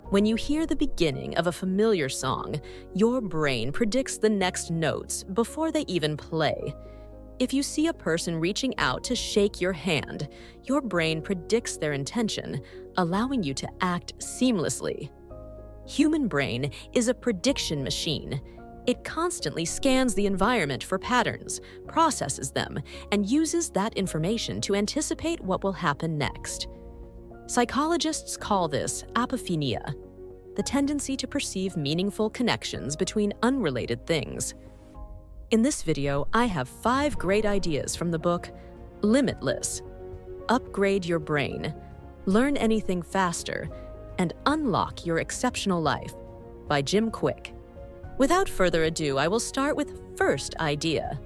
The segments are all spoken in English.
When you hear the beginning of a familiar song, your brain predicts the next notes before they even play. If you see a person reaching out to shake your hand, your brain predicts their intention, allowing you to act seamlessly. Human brain is a prediction machine. It constantly scans the environment for patterns, processes them, and uses that information to anticipate what will happen next. Psychologists call this apophenia, the tendency to perceive meaningful connections between unrelated things. In this video, I have 5 great ideas from the book Limitless. Upgrade your brain, learn anything faster, and unlock your exceptional life by Jim Kwik. Without further ado, I will start with first idea.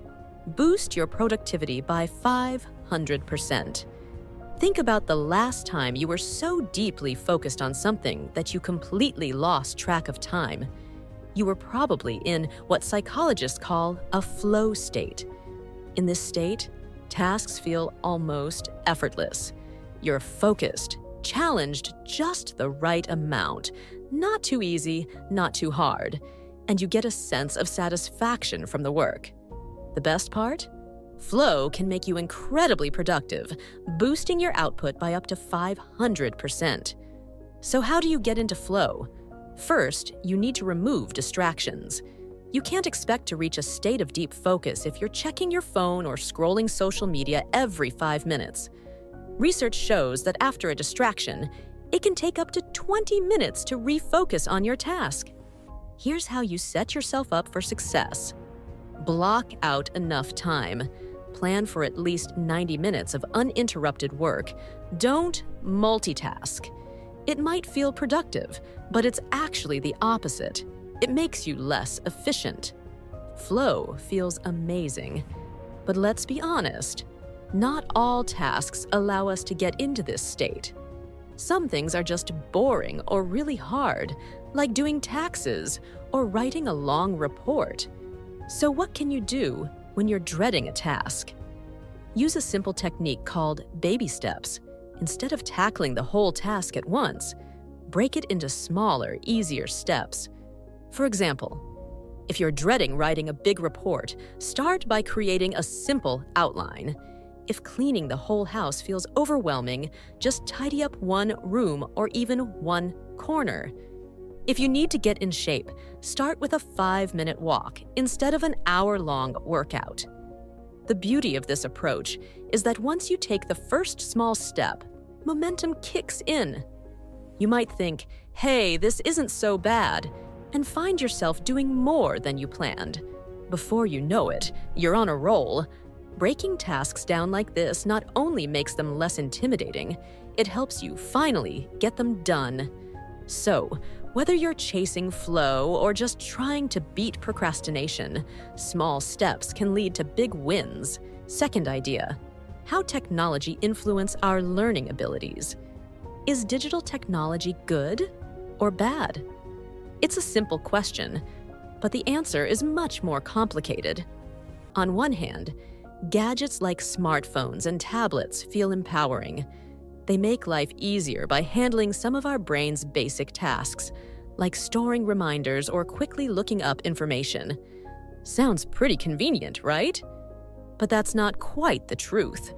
Boost your productivity by 500%. Think about the last time you were so deeply focused on something that you completely lost track of time. You were probably in what psychologists call a flow state. In this state, tasks feel almost effortless. You're focused, challenged just the right amount, not too easy, not too hard, and you get a sense of satisfaction from the work. The best part? Flow can make you incredibly productive, boosting your output by up to 500%. So how do you get into flow? First, you need to remove distractions. You can't expect to reach a state of deep focus if you're checking your phone or scrolling social media every 5 minutes. Research shows that after a distraction, it can take up to 20 minutes to refocus on your task. Here's how you set yourself up for success. Block out enough time. Plan for at least 90 minutes of uninterrupted work. Don't multitask. It might feel productive, but it's actually the opposite. It makes you less efficient. Flow feels amazing. But let's be honest, not all tasks allow us to get into this state. Some things are just boring or really hard, like doing taxes or writing a long report. So what can you do when you're dreading a task? Use a simple technique called baby steps. Instead of tackling the whole task at once, break it into smaller, easier steps. For example, if you're dreading writing a big report, start by creating a simple outline. If cleaning the whole house feels overwhelming, just tidy up one room or even one corner. If you need to get in shape, start with a 5-minute walk instead of an hour-long workout. The beauty of this approach is that once you take the first small step, momentum kicks in. You might think, hey, this isn't so bad, and find yourself doing more than you planned. Before you know it, you're on a roll. Breaking tasks down like this not only makes them less intimidating, it helps you finally get them done. So, whether you're chasing flow or just trying to beat procrastination, small steps can lead to big wins. Second idea, how technology influence our learning abilities. Is digital technology good or bad? It's a simple question, but the answer is much more complicated. On one hand, gadgets like smartphones and tablets feel empowering. They make life easier by handling some of our brain's basic tasks, like storing reminders or quickly looking up information. Sounds pretty convenient, right? But that's not quite the truth.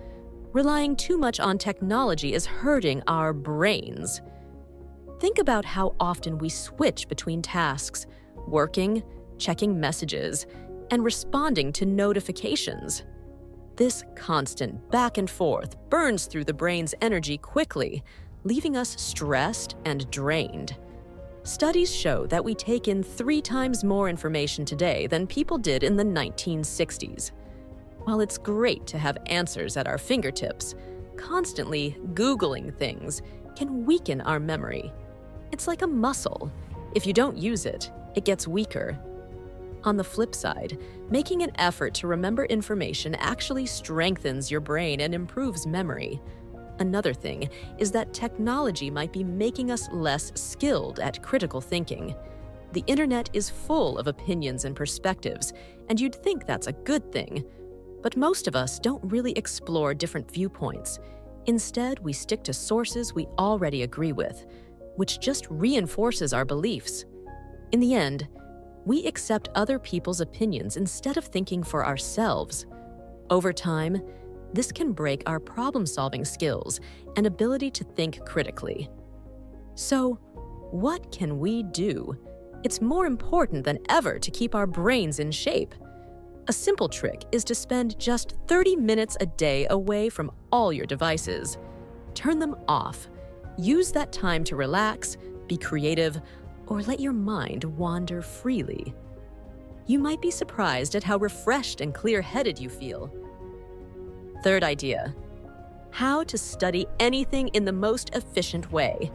Relying too much on technology is hurting our brains. Think about how often we switch between tasks, working, checking messages, and responding to notifications. This constant back and forth burns through the brain's energy quickly, leaving us stressed and drained. Studies show that we take in 3 times more information today than people did in the 1960s. While it's great to have answers at our fingertips, constantly Googling things can weaken our memory. It's like a muscle. If you don't use it, it gets weaker. On the flip side, making an effort to remember information actually strengthens your brain and improves memory. Another thing is that technology might be making us less skilled at critical thinking. The internet is full of opinions and perspectives, and you'd think that's a good thing. But most of us don't really explore different viewpoints. Instead, we stick to sources we already agree with. which just reinforces our beliefs. In the end, we accept other people's opinions instead of thinking for ourselves. Over time, this can break our problem-solving skills and ability to think critically. So, what can we do? It's more important than ever to keep our brains in shape. A simple trick is to spend just 30 minutes a day away from all your devices. Turn them off. Use that time to relax, be creative, or let your mind wander freely. You might be surprised at how refreshed and clear-headed you feel. Third idea: how to study anything in the most efficient way.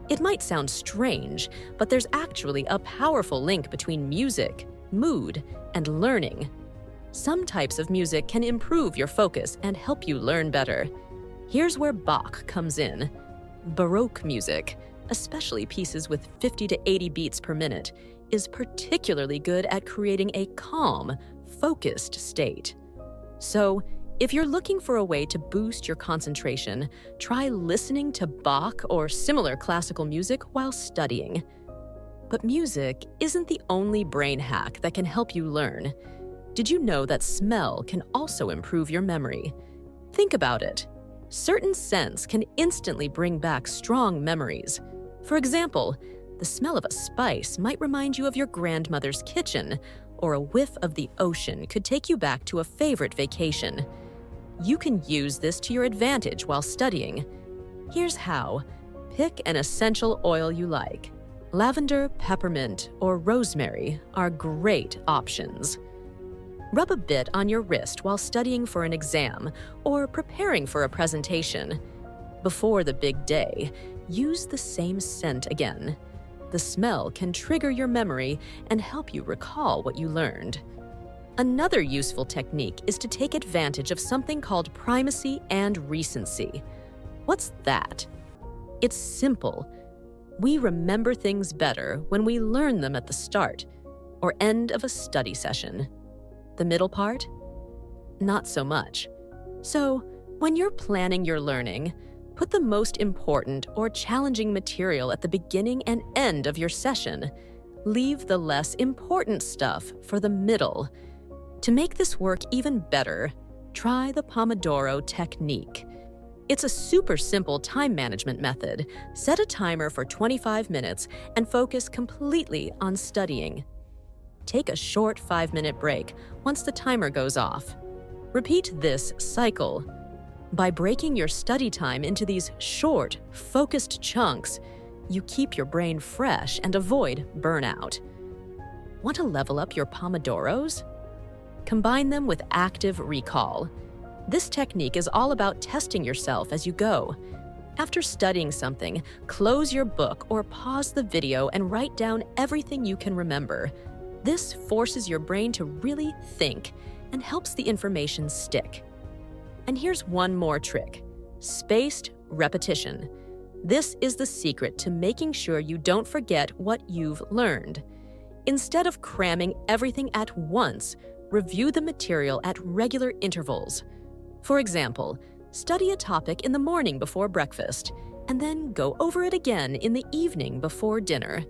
It might sound strange, but there's actually a powerful link between music, mood, and learning. Some types of music can improve your focus and help you learn better. Here's where Bach comes in. Baroque music, especially pieces with 50 to 80 beats per minute, is particularly good at creating a calm, focused state. So, if you're looking for a way to boost your concentration, try listening to Bach or similar classical music while studying. But music isn't the only brain hack that can help you learn. Did you know that smell can also improve your memory? Think about it. Certain scents can instantly bring back strong memories. For example, the smell of a spice might remind you of your grandmother's kitchen, or a whiff of the ocean could take you back to a favorite vacation. You can use this to your advantage while studying. Here's how. Pick an essential oil you like. Lavender, peppermint, or rosemary are great options. Rub a bit on your wrist while studying for an exam or preparing for a presentation. Before the big day, use the same scent again. The smell can trigger your memory and help you recall what you learned. Another useful technique is to take advantage of something called primacy and recency. What's that? It's simple. We remember things better when we learn them at the start or end of a study session. The middle part? Not so much. So, when you're planning your learning, put the most important or challenging material at the beginning and end of your session. Leave the less important stuff for the middle. To make this work even better, try the Pomodoro technique. It's a super simple time management method. Set a timer for 25 minutes and focus completely on studying. Take a short 5-minute break once the timer goes off. Repeat this cycle. By breaking your study time into these short, focused chunks, you keep your brain fresh and avoid burnout. Want to level up your Pomodoros? Combine them with active recall. This technique is all about testing yourself as you go. After studying something, close your book or pause the video and write down everything you can remember. This forces your brain to really think and helps the information stick. And here's one more trick: spaced repetition. This is the secret to making sure you don't forget what you've learned. Instead of cramming everything at once, review the material at regular intervals. For example, study a topic in the morning before breakfast, and then go over it again in the evening before dinner.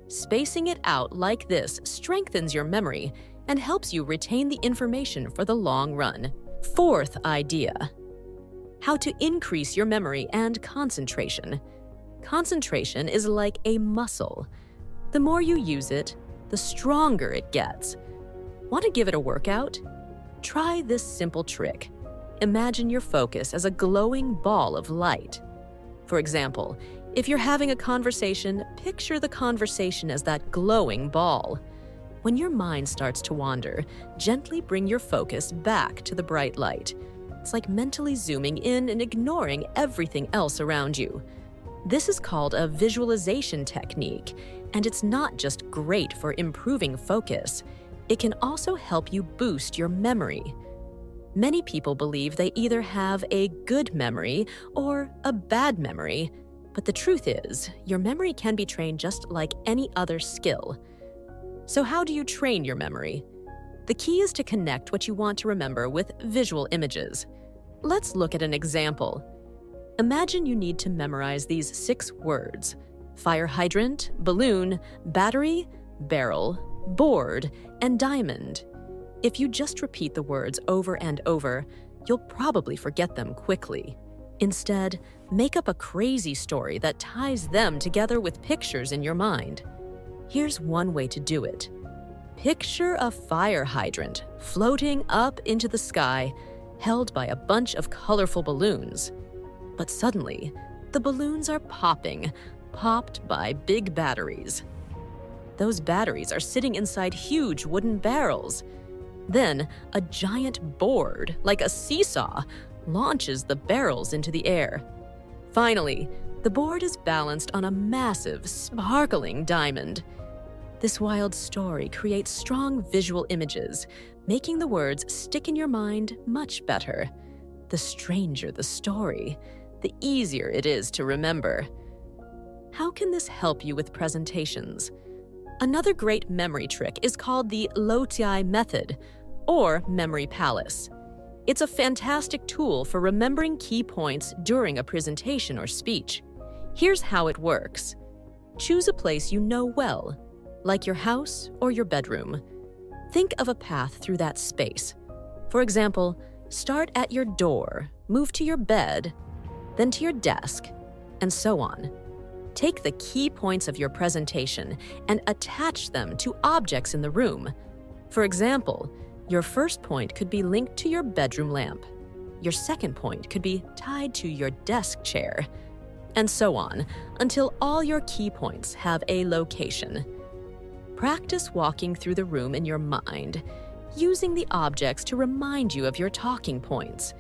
Spacing it out like this strengthens your memory and helps you retain the information for the long run. Fourth idea: how to increase your memory and concentration. Concentration is like a muscle. The more you use it, the stronger it gets. Want to give it a workout? Try this simple trick. Imagine your focus as a glowing ball of light. For example, if you're having a conversation, picture the conversation as that glowing ball. When your mind starts to wander, gently bring your focus back to the bright light. It's like mentally zooming in and ignoring everything else around you. This is called a visualization technique, and it's not just great for improving focus. It can also help you boost your memory. Many people believe they either have a good memory or a bad memory, but the truth is, your memory can be trained just like any other skill. So how do you train your memory? The key is to connect what you want to remember with visual images. Let's look at an example. Imagine you need to memorize these 6 words: fire hydrant, balloon, battery, barrel, board, and diamond. If you just repeat the words over and over, you'll probably forget them quickly. Instead, make up a crazy story that ties them together with pictures in your mind. Here's one way to do it. Picture a fire hydrant floating up into the sky, held by a bunch of colorful balloons. But suddenly, the balloons are popped by big batteries. Those batteries are sitting inside huge wooden barrels. Then, a giant board, like a seesaw, launches the barrels into the air. Finally, the board is balanced on a massive, sparkling diamond. This wild story creates strong visual images, making the words stick in your mind much better. The stranger the story, the easier it is to remember. How can this help you with presentations? Another great memory trick is called the Lotiai method, or memory palace. It's a fantastic tool for remembering key points during a presentation or speech. Here's how it works. Choose a place you know well, like your house or your bedroom. Think of a path through that space. For example, start at your door, move to your bed, then to your desk, and so on. Take the key points of your presentation and attach them to objects in the room. For example, your first point could be linked to your bedroom lamp. Your second point could be tied to your desk chair, and so on, until all your key points have a location. Practice walking through the room in your mind, using the objects to remind you of your talking points.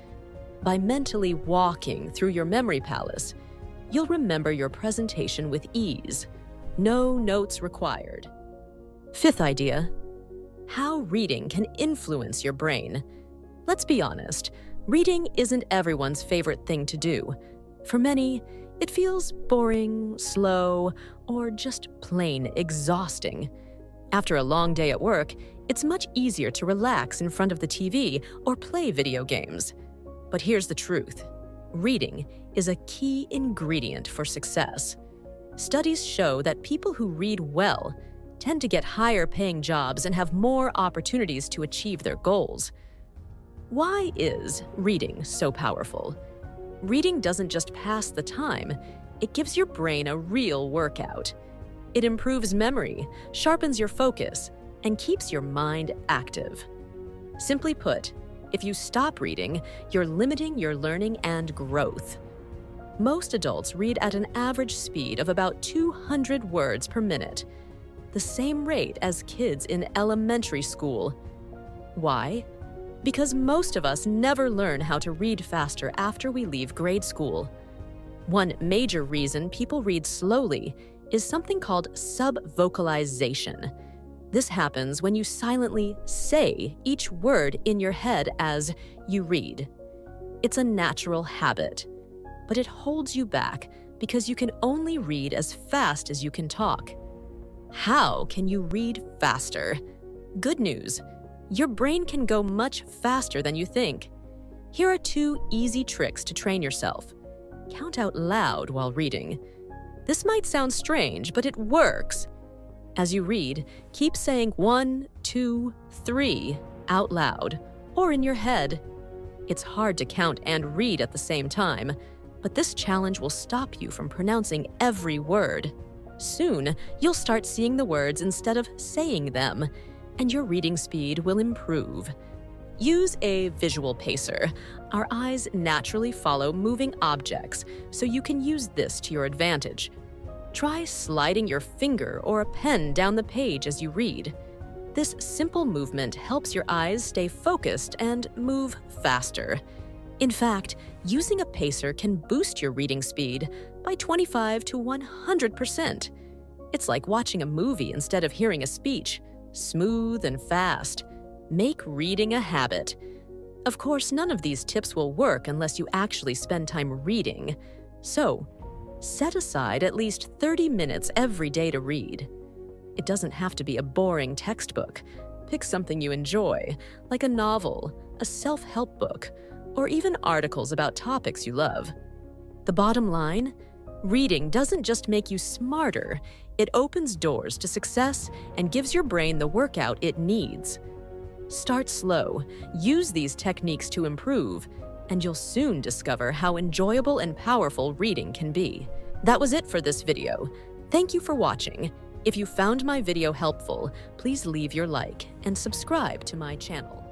By mentally walking through your memory palace, you'll remember your presentation with ease. No notes required. Fifth idea: how reading can influence your brain. Let's be honest, reading isn't everyone's favorite thing to do. For many, it feels boring, slow, or just plain exhausting. After a long day at work, it's much easier to relax in front of the TV or play video games. But here's the truth. Reading is a key ingredient for success. Studies show that people who read well tend to get higher paying jobs and have more opportunities to achieve their goals. Why is reading so powerful? Reading doesn't just pass the time, it gives your brain a real workout. It improves memory, sharpens your focus, and keeps your mind active. Simply put, if you stop reading, you're limiting your learning and growth. Most adults read at an average speed of about 200 words per minute, the same rate as kids in elementary school. Why? Because most of us never learn how to read faster after we leave grade school. One major reason people read slowly is something called sub-vocalization. This happens when you silently say each word in your head as you read. It's a natural habit, but it holds you back because you can only read as fast as you can talk. How can you read faster? Good news, your brain can go much faster than you think. Here are 2 easy tricks to train yourself. Count out loud while reading. This might sound strange, but it works. As you read, keep saying 1, 2, 3 out loud or in your head. It's hard to count and read at the same time, but this challenge will stop you from pronouncing every word. Soon, you'll start seeing the words instead of saying them, and your reading speed will improve. Use a visual pacer. Our eyes naturally follow moving objects, so you can use this to your advantage. Try sliding your finger or a pen down the page as you read. This simple movement helps your eyes stay focused and move faster. In fact, using a pacer can boost your reading speed by 25 to 100%. It's like watching a movie instead of hearing a speech, smooth and fast. Make reading a habit. Of course, none of these tips will work unless you actually spend time reading. So, set aside at least 30 minutes every day to read. It doesn't have to be a boring textbook. Pick something you enjoy, like a novel, a self-help book, or even articles about topics you love. The bottom line, Reading doesn't just make you smarter, it opens doors to success and gives your brain the workout it needs. Start slow, use these techniques to improve, and you'll soon discover how enjoyable and powerful reading can be. That was it for this video. Thank you for watching. If you found my video helpful, please leave your like and subscribe to my channel.